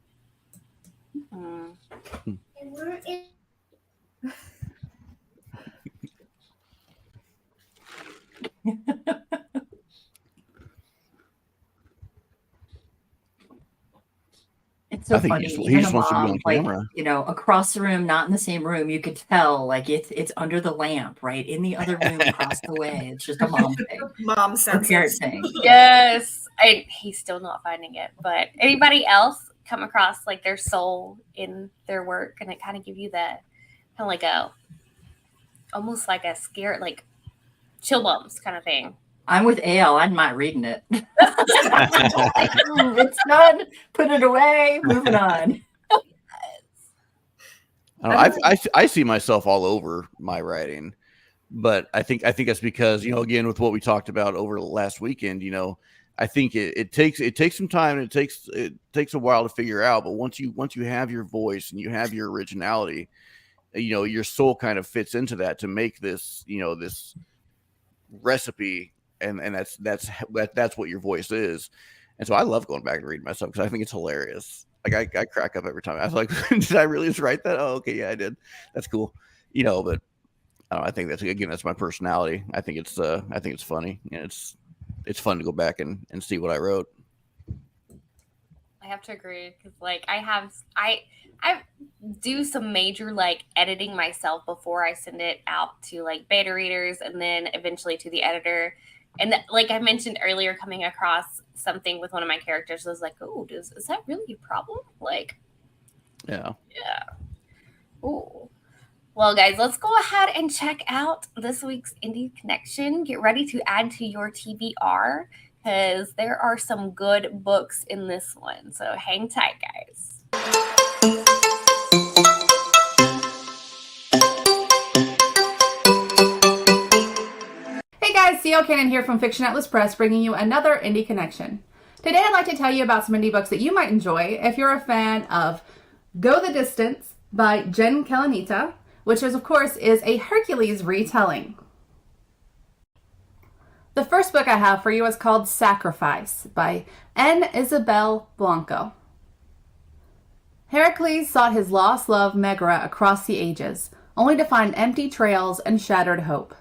It's so funny. He just wants to be on camera. Like, across the room, not in the same room, you could tell, like, it's under the lamp, right? In the other room across the way. It's just a mom thing. Mom sense thing. Yes. He's still not finding it. But anybody else come across, like, their soul in their work, and it kind of give you that kind of like almost like a scare, like chill bumps kind of thing. I'm with AL. I'm not reading it. It's done. Put it away. Moving on. I see myself all over my writing, but I think that's because, again, with what we talked about over last weekend, I think it takes some time and it takes a while to figure out. But once you have your voice and you have your originality, your soul kind of fits into that to make this, this recipe. And that's what your voice is. And so I love going back and reading myself because I think it's hilarious. Like I crack up every time. I was like, did I really just write that? Oh, okay, yeah, I did. That's cool. But I think that's my personality. I think it's funny, and it's fun to go back and see what I wrote. I have to agree because like I do some major like editing myself before I send it out to like beta readers and then eventually to the editor. And like I mentioned earlier, coming across something with one of my characters, I was like, oh, is that really a problem? Like, yeah. Oh, Well, guys, let's go ahead and check out this week's Indie Connection. Get ready to add to your TBR because there are some good books in this one. So hang tight, guys. Hey guys, C.L. Cannon here from Fiction Atlas Press, bringing you another Indie Connection. Today I'd like to tell you about some indie books that you might enjoy if you're a fan of Go the Distance by Jen Kalanita, which is, of course, is a Hercules retelling. The first book I have for you is called Sacrifice by Isabelle Blanco. Hercules sought his lost love Megra across the ages, only to find empty trails and shattered hope.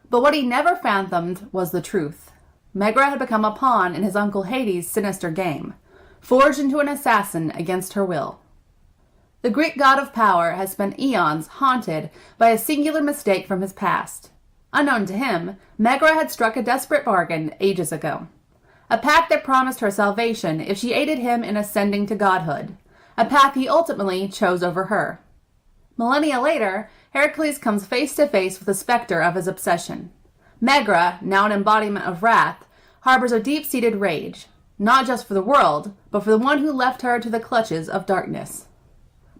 But what he never fathomed was the truth. Megra had become a pawn in his uncle Hades' sinister game, forged into an assassin against her will. The Greek god of power has spent eons haunted by a singular mistake from his past. Unknown to him, Megra had struck a desperate bargain ages ago. A pact that promised her salvation if she aided him in ascending to godhood. A path he ultimately chose over her. Millennia later, Hercules comes face to face with the specter of his obsession. Megra, now an embodiment of wrath, harbors a deep-seated rage, not just for the world, but for the one who left her to the clutches of darkness.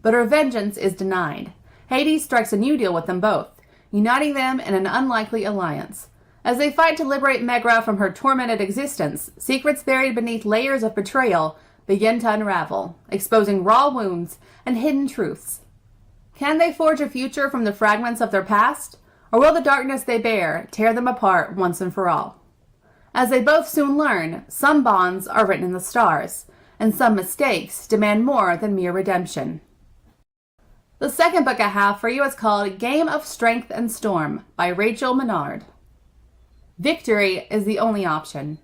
But her vengeance is denied. Hades strikes a new deal with them both, uniting them in an unlikely alliance. As they fight to liberate Megra from her tormented existence, secrets buried beneath layers of betrayal begin to unravel, exposing raw wounds and hidden truths. Can they forge a future from the fragments of their past, or will the darkness they bear tear them apart once and for all? As they both soon learn, some bonds are written in the stars, and some mistakes demand more than mere redemption. The second book I have for you is called Game of Strength and Storm by Rachel Menard. Victory is the only option.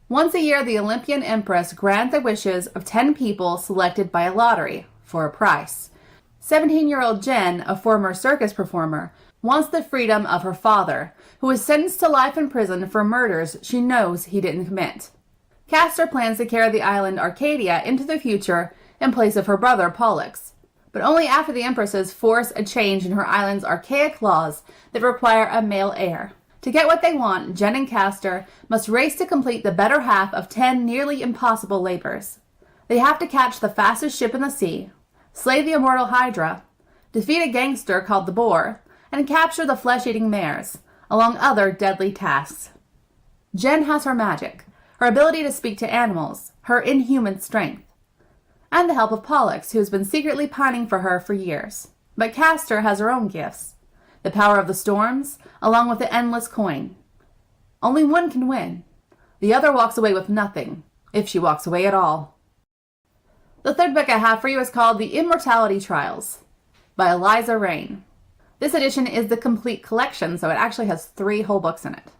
Once a year, the Olympian Empress grants the wishes of 10 people selected by a lottery for a price. 17-year-old Jen, a former circus performer, wants the freedom of her father, who is sentenced to life in prison for murders she knows he didn't commit. Castor plans to carry the island Arcadia into the future in place of her brother Pollux, but only after the Empresses force a change in her island's archaic laws that require a male heir. To get what they want, Jen and Castor must race to complete the better half of 10 nearly impossible labors. They have to catch the fastest ship in the sea, slay the immortal Hydra, defeat a gangster called the Boar, and capture the flesh-eating mares, along other deadly tasks. Jen has her magic, her ability to speak to animals, her inhuman strength, and the help of Pollux, who has been secretly pining for her for years. But Castor has her own gifts, the power of the storms, along with the endless coin. Only one can win. The other walks away with nothing, if she walks away at all. The third book I have for you is called The Immortality Trials by Eliza Raine. This edition is the complete collection, so it actually has 3 whole books in it.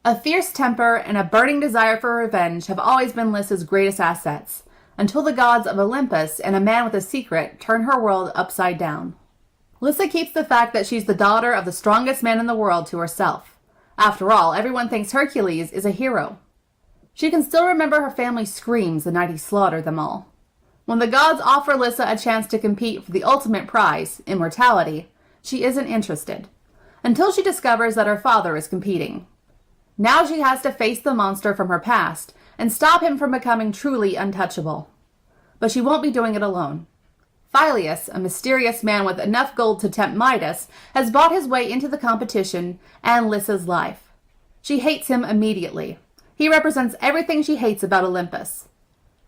A fierce temper and a burning desire for revenge have always been Lissa's greatest assets, until the gods of Olympus and a man with a secret turn her world upside down. Lissa keeps the fact that she's the daughter of the strongest man in the world to herself. After all, everyone thinks Hercules is a hero. She can still remember her family's screams the night he slaughtered them all. When the gods offer Lissa a chance to compete for the ultimate prize, immortality, she isn't interested, until she discovers that her father is competing. Now she has to face the monster from her past and stop him from becoming truly untouchable. But she won't be doing it alone. Phyleus, a mysterious man with enough gold to tempt Midas, has bought his way into the competition and Lissa's life. She hates him immediately. He represents everything she hates about Olympus.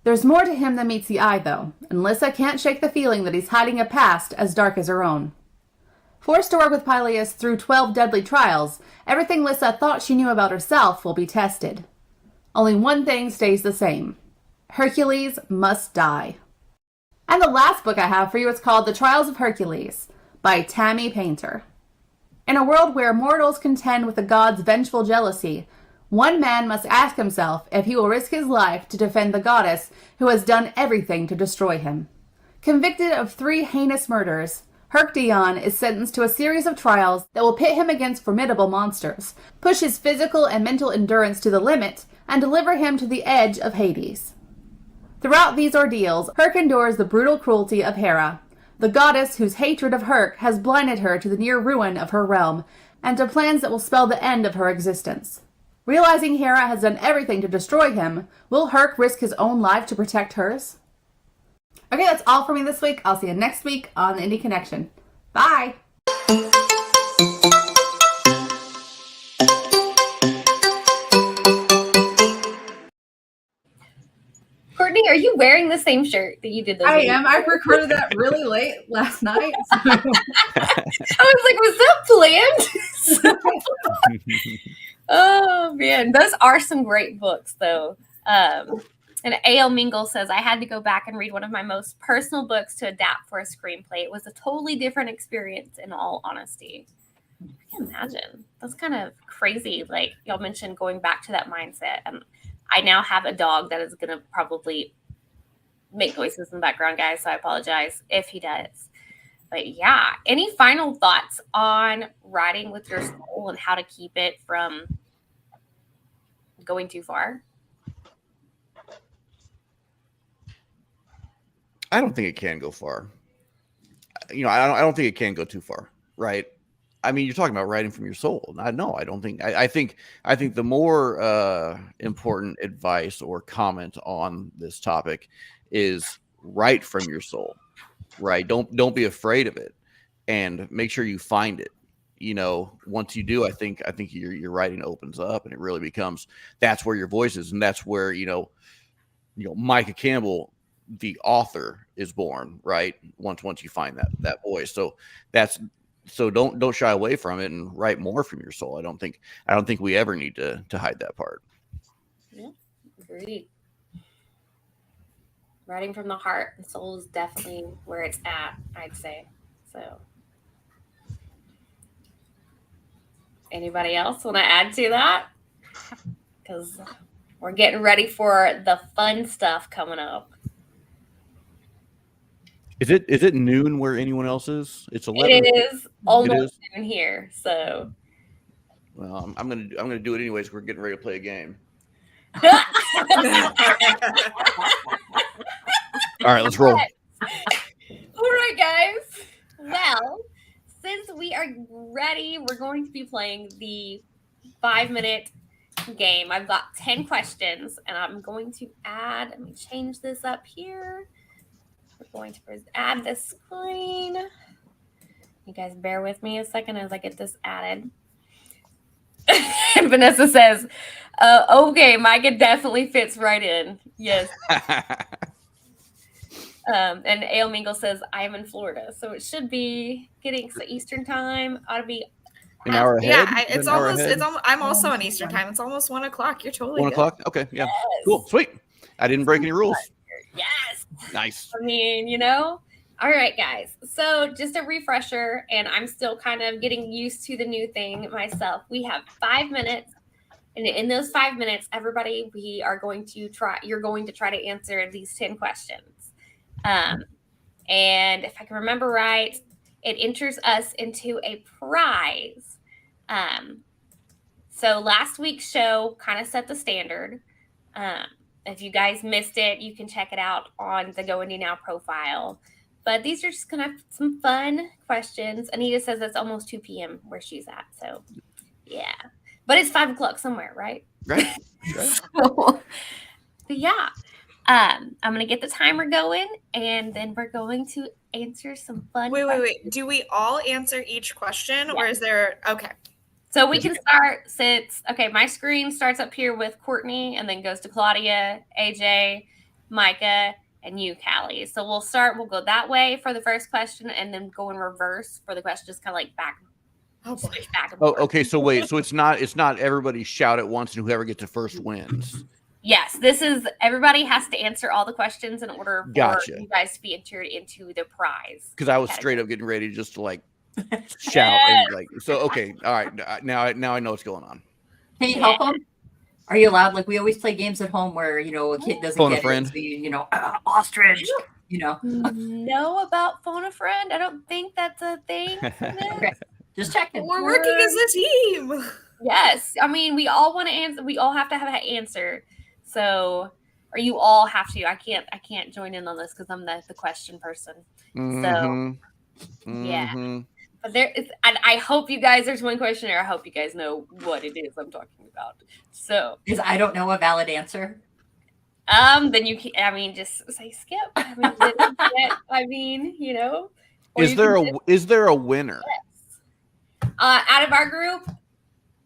There's more to him than meets the eye, though, and Lissa can't shake the feeling that he's hiding a past as dark as her own. Forced to work with Phyleus through 12 deadly trials, everything Lissa thought she knew about herself will be tested. Only one thing stays the same. Hercules must die. And the last book I have for you is called The Trials of Hercules by Tammie Painter. In a world where mortals contend with the gods' vengeful jealousy, one man must ask himself if he will risk his life to defend the goddess who has done everything to destroy him. Convicted of 3 heinous murders, Hercdion is sentenced to a series of trials that will pit him against formidable monsters, push his physical and mental endurance to the limit, and deliver him to the edge of Hades. Throughout these ordeals, Herc endures the brutal cruelty of Hera, the goddess whose hatred of Herc has blinded her to the near ruin of her realm, and to plans that will spell the end of her existence. Realizing Hera has done everything to destroy him, will Herc risk his own life to protect hers? Okay, that's all for me this week. I'll see you next week on the Indie Connection. Bye! Courtney, are you wearing the same shirt that you did those I videos? am. I recorded that really late last night. So. I was like, was that planned? Oh, man. Those are some great books, though. And A.L. Mingle says, I had to go back and read one of my most personal books to adapt for a screenplay. It was a totally different experience, in all honesty. I can imagine. That's kind of crazy. Like, y'all mentioned going back to that mindset. And I now have a dog that is going to probably make noises in the background, guys, so I apologize if he does. But yeah, any final thoughts on writing with your soul and how to keep it from going too far? I don't think it can go far. I don't think it can go too far, right? I mean, you're talking about writing from your soul. I don't think. I think the more important advice or comment on this topic is write from your soul, right? Don't be afraid of it, and make sure you find it. Once you do, I think your writing opens up, and it really becomes, that's where your voice is, and that's where Micah Campbell, the author, is born, right? Once you find that voice. So don't shy away from it and write more from your soul. I don't think we ever need to hide that part. Yeah, agreed. Writing from the heart and soul is definitely where it's at, I'd say. So anybody else want to add to that? Because we're getting ready for the fun stuff coming up. Is it noon where anyone else is? It's 11. It is almost noon here, so. Well, I'm gonna do it anyways. We're getting ready to play a game. All right, let's roll. All right, guys. Well, since we are ready, we're going to be playing the 5-minute game. I've got 10 questions, and I'm going to add. Let me change this up here. We're going to add this screen. You guys bear with me a second as I get this added. And Vanessa says, okay, Micah definitely fits right in. Yes. And A.L. Mingle says, I am in Florida. So it should be getting Eastern time. Ought to be an hour ahead. Yeah, it's almost. I'm also on Eastern time. It's almost 1 o'clock. You're totally 1 good. o'clock. Okay, yeah, yes. Cool, sweet. I didn't break any rules. Yes. Nice. I mean, all right, guys. So just a refresher, and I'm still kind of getting used to the new thing myself. We have 5 minutes, and in those 5 minutes, everybody, you're going to try to answer these 10 questions. And if I can remember right, it enters us into a prize. So last week's show kind of set the standard. If you guys missed it, you can check it out on the Go Indie Now profile. But these are just going to have some fun questions. Anita says it's almost 2 p.m. where she's at. So, yeah. But it's 5 o'clock somewhere, right? Right. So, but yeah. I'm going to get the timer going, and then we're going to answer some fun questions. Wait. Do we all answer each question, or is there... Okay. So we can start my screen starts up here with Courtney and then goes to Claudia, AJ, Micah, and you, Calley. So we'll go that way for the first question and then go in reverse for the question, just kind of like back. Switch back and forth. Okay. So wait, so it's not everybody shout at once and whoever gets it first wins. Yes, this is everybody has to answer all the questions in order for you guys to be entered into the prize. Because I was straight up getting ready just to shout and so. Okay, all right. Now I know what's going on. Can you help them? Are you allowed? We always play games at home where a kid doesn't phone get a friend. it. So you ostrich. Know about phone a friend? I don't think that's a thing. Okay. Just checking. We're working as a team. Yes, I mean we all want to answer. We all have to have an answer. So or you all have to. I can't join in on this because I'm the question person. So yeah. But there is, and I hope you guys, there's one question there. I hope you guys know what it is I'm talking about. So, Because I don't know a valid answer. then you can, I mean, just say skip. I mean, you know. Is there a winner? Yes. Out of our group,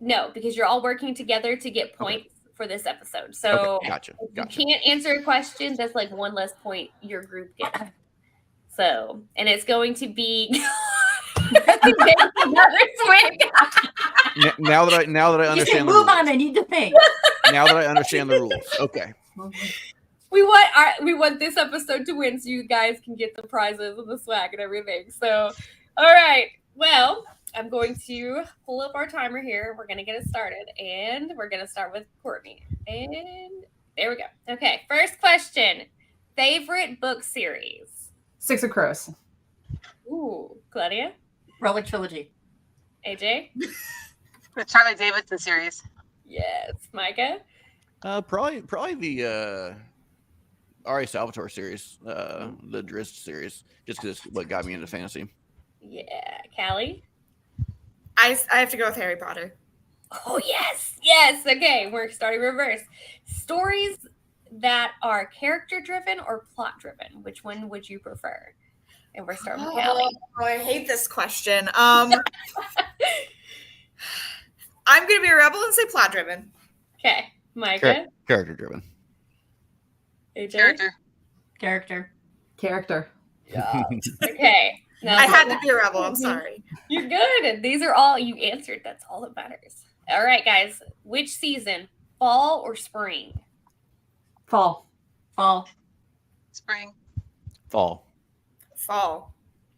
no, because you're all working together to get points for this episode. So gotcha. If you can't answer a question, that's like one less point your group gets. So, and it's going to be. now that I understand, move on. I need to think. Now that I understand the rules, okay. We want this episode to win, so you guys can get the prizes and the swag and everything. So, all right. Well, I'm going to pull up our timer here. We're going to get it started, and we're going to start with Courtney. And there we go. Okay. First question: favorite book series? Six of Crows. Ooh, Claudia. Relic Trilogy. AJ. The Charlie Davidson series. Yes. Micah. Probably the R.A. Salvatore series, the Drizzt series, just because it's what got me into fantasy. Yeah. Calley. I have to go with Harry Potter. Oh, yes. Okay, we're starting reverse. Stories that are character-driven or plot-driven. Which one would you prefer? And we're starting with Calley. Oh, I hate this question. I'm going to be a rebel and say plot-driven. Okay, Micah. Character-driven. AJ? Character. Yeah. Okay. Now, I had to be a rebel. I'm sorry. You're good. These are all you answered. That's all that matters. All right, guys. Which season? Fall or spring? Fall. Spring. Fall.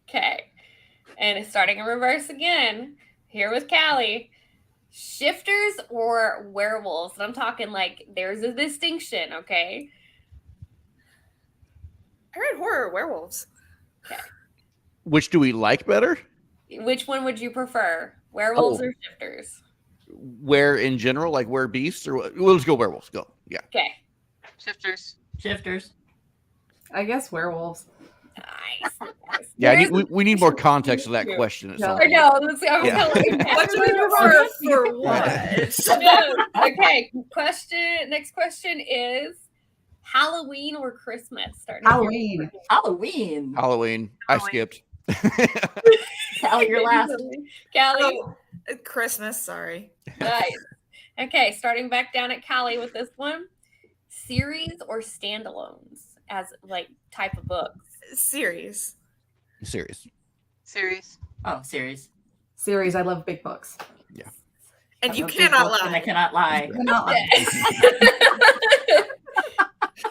Okay. And it's starting in reverse again. Here with Calley. Shifters or werewolves? And I'm talking like there's a distinction, okay? I read horror werewolves. Okay. Which do we like better? Which one would you prefer? Werewolves or shifters? Where in general, like where beasts or what? We'll just go werewolves. Go. Yeah. Okay. Shifters. I guess werewolves. Nice. Yeah, we need more context to that question. At some I point. know. Let's see. I was telling What do we prefer for what? Okay. Next question is Halloween or Christmas? Halloween. Halloween. I skipped. Calley, you're last. Calley. Oh, Christmas, sorry. Nice. Okay, starting back down at Calley with this one. Series or standalones as like type of books? Series. Oh, series. Series. I love big books. Yeah. And you Big cannot books, and I lie. cannot lie.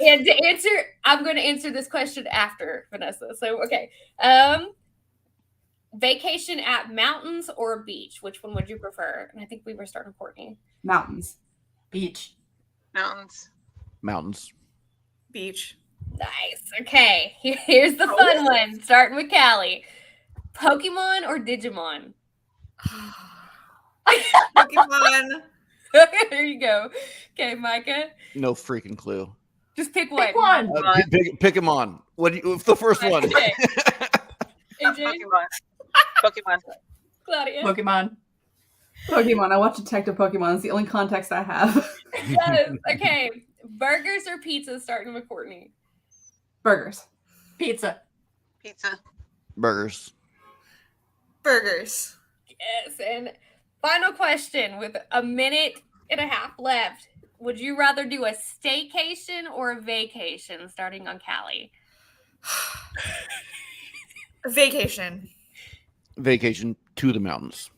And to answer, I'm going to answer this question after Vanessa. So, okay. Vacation at mountains or a beach? Which one would you prefer? And I think we were starting with Courtney. Mountains. Beach. Mountains. Beach. Nice. Okay. Here's the fun one. Starting with Calley. Pokemon or Digimon? Pokemon. There you go. Okay, Micah. No freaking clue. Just pick one. Pick one. Pick them on. What do you? The first one. Okay. AJ. Pokemon. Claudia. Pokemon. I watch Detective Pokemon. It's the only context I have. Yes. Okay. Burgers or pizza? Starting with Courtney. Burgers. Pizza. Burgers. Yes. And final question with a minute and a half left. Would you rather do a staycation or a vacation? Starting on Calley. Vacation. Vacation to the mountains.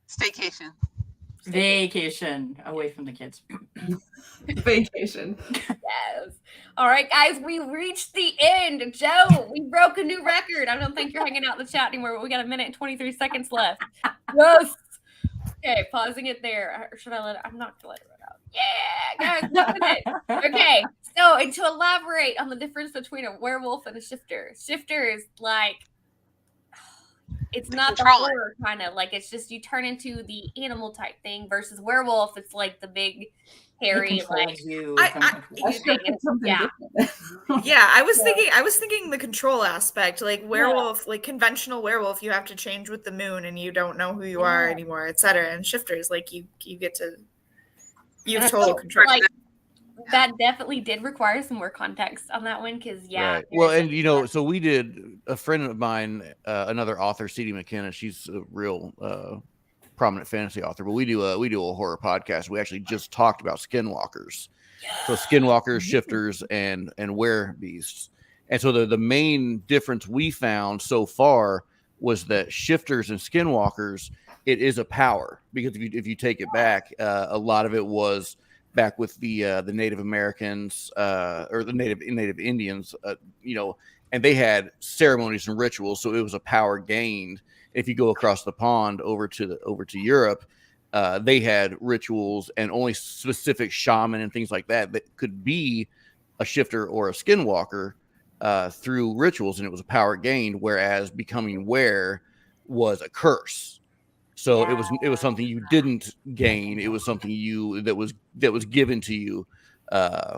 Staycation. Vacation. Away from the kids. Vacation. Yes. All right, guys, we reached the end. Joe, we broke a new record. I don't think you're hanging out in the chat anymore, but we got a minute and 23 seconds left. Yes. Okay, pausing it there. Or should I let it? I'm not going to let it run out. Yeah, guys, look at it. Okay, so and to elaborate on the difference between a werewolf and a shifter. Shifter is like, it's not the control it. horror kind of like it's just you turn into the animal type thing versus werewolf. It's like the big hairy It like controls you. That's just something Yeah. different. Yeah, I was thinking the control aspect, like werewolf, like conventional werewolf, you have to change with the moon and you don't know who you are anymore, etc. And shifters, like you get to have total control. Like that definitely did require some more context on that one because Right. Well, and so we did. A friend of mine, another author, C.D. McKenna. She's a real prominent fantasy author. But we do a horror podcast. We actually just talked about skinwalkers. So skinwalkers, shifters, and werebeasts. And so the main difference we found so far was that shifters and skinwalkers, it is a power, because if you take it back, a lot of it was back with the Native Americans or the Native Indians, and they had ceremonies and rituals, so it was a power gained. If you go across the pond over to Europe, they had rituals, and only specific shaman and things like that could be a shifter or a skinwalker through rituals, and it was a power gained. Whereas becoming were was a curse. So it was something you didn't gain. It was something that was given to you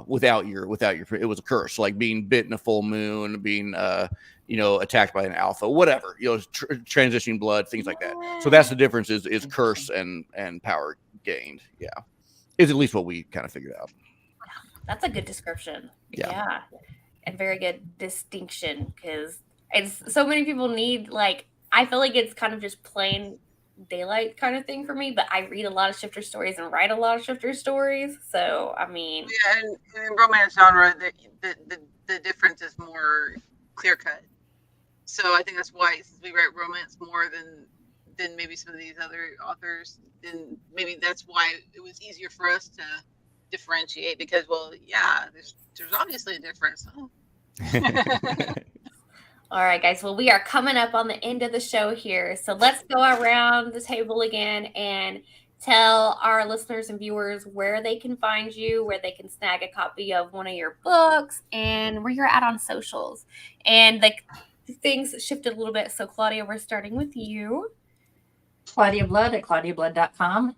without your. It was a curse, like being bit in a full moon, being attacked by an alpha, whatever, transitioning blood, things like that. So that's the difference is curse and power gained. Yeah, is at least what we kind of figured out. That's a good description. Yeah. And very good distinction, because it's so many people need, like, I feel like it's kind of just plain daylight kind of thing for me, but I read a lot of shifter stories and write a lot of shifter stories, so I mean, and in romance genre the difference is more clear cut. So I think that's why, since we write romance more than maybe some of these other authors, then maybe that's why it was easier for us to differentiate, because there's obviously a difference. All right, guys. Well, we are coming up on the end of the show here. So let's go around the table again and tell our listeners and viewers where they can find you, where they can snag a copy of one of your books, and where you're at on socials. And things shifted a little bit. So, Claudia, we're starting with you. Claudia Blood at claudiablud.com.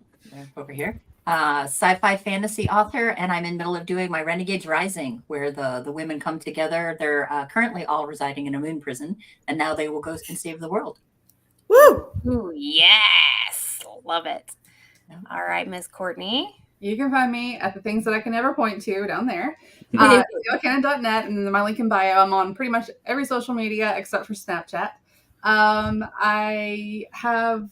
Over here. Sci-fi fantasy author, and I'm in the middle of doing my Renegades Rising, where the women come together. They're currently all residing in a moon prison, and now they will go and save the world. Woo! Ooh, yes! Love it. All right, Miss Courtney. You can find me at the things that I can never point to down there. Mullican.net, and my link in bio. I'm on pretty much every social media except for Snapchat. I have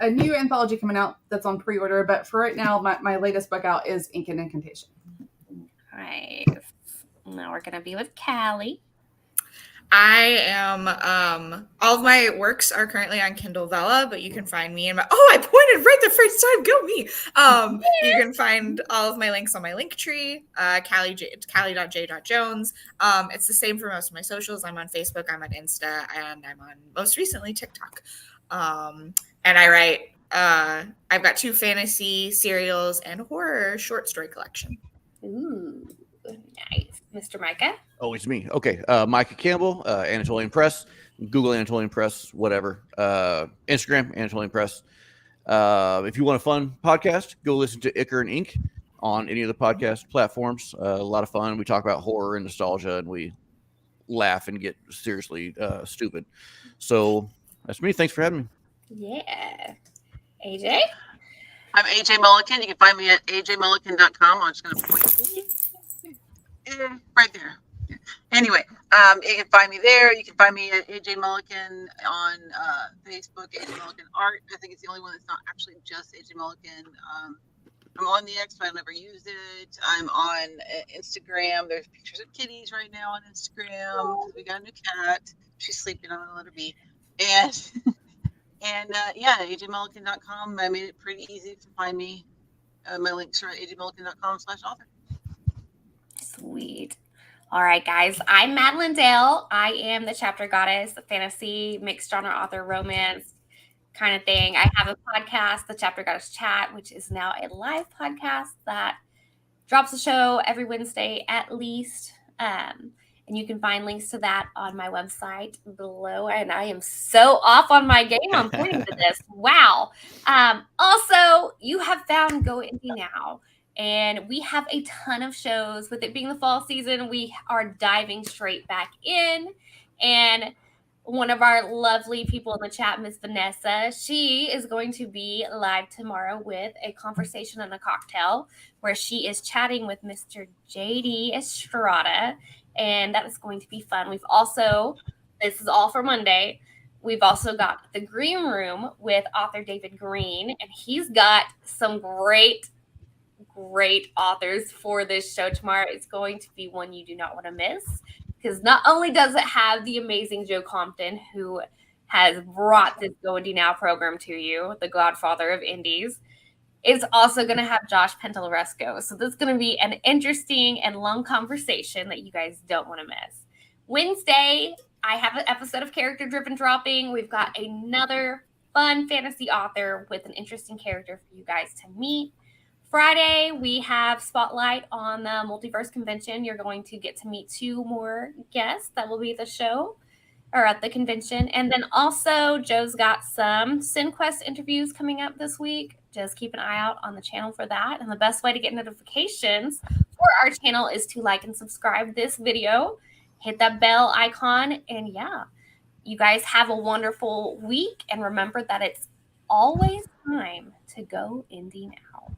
a new anthology coming out that's on pre-order, but for right now, my latest book out is Ink and Incantation. All right. Now we're going to be with Calley. I am, all of my works are currently on Kindle Vella, but you can find me in my, I pointed right the first time, go me. You can find all of my links on my link tree, Calley.j.jones. It's the same for most of my socials. I'm on Facebook, I'm on Insta, and I'm on, most recently, TikTok. And I write, I've got 2 fantasy serials and horror short story collection. Ooh, nice. Mr. Micah? Oh, it's me. Okay. Micah Campbell, Anatolian Press, Google Anatolian Press, whatever. Instagram, Anatolian Press. If you want a fun podcast, go listen to Icker and Ink on any of the podcast platforms. A lot of fun. We talk about horror and nostalgia, and we laugh and get seriously stupid. So that's me. Thanks for having me. Yeah. AJ? I'm AJ Mullican. You can find me at ajmullican.com. I'm just going to point right there. Anyway, you can find me there. You can find me at AJ Mullican on Facebook, AJ Mullican Art. I think it's the only one that's not actually just AJ Mullican. I'm on the X, but I've never used it. I'm on Instagram. There's pictures of kitties right now on Instagram because we got a new cat. She's sleeping. I'm going to let her be. And ajmullican.com. I made it pretty easy to find me. My links are at ajmullican.com/author. Sweet. All right, guys. I'm Madilynn Dale. I am the chapter goddess, the fantasy, mixed genre author, romance kind of thing. I have a podcast, the Chapter Goddess Chat, which is now a live podcast that drops a show every Wednesday at least. And you can find links to that on my website below. And I am so off on my game. I'm pointing to this. Wow. Also, you have found Go Indie Now. And we have a ton of shows. With it being the fall season, we are diving straight back in. And one of our lovely people in the chat, Miss Vanessa, she is going to be live tomorrow with a conversation and a cocktail where she is chatting with Mr. JD Estrada. And that is going to be fun. We've also, this is all for Monday, we've also got the Green Room with author David Green. And he's got some great authors for this show tomorrow. It's going to be one you do not want to miss, because not only does it have the amazing Joe Compton, who has brought this Go Indie Now program to you, the godfather of indies, it's also going to have Josh Penteleresco. So this is going to be an interesting and long conversation that you guys don't want to miss. Wednesday, I have an episode of Character Driven dropping. We've got another fun fantasy author with an interesting character for you guys to meet. Friday, we have Spotlight on the Multiverse Convention. You're going to get to meet 2 more guests that will be at the show or at the convention. And then also, Joe's got some SinQuest interviews coming up this week. Just keep an eye out on the channel for that. And the best way to get notifications for our channel is to like and subscribe this video. Hit that bell icon. And yeah, you guys have a wonderful week. And remember that it's always time to go indie now.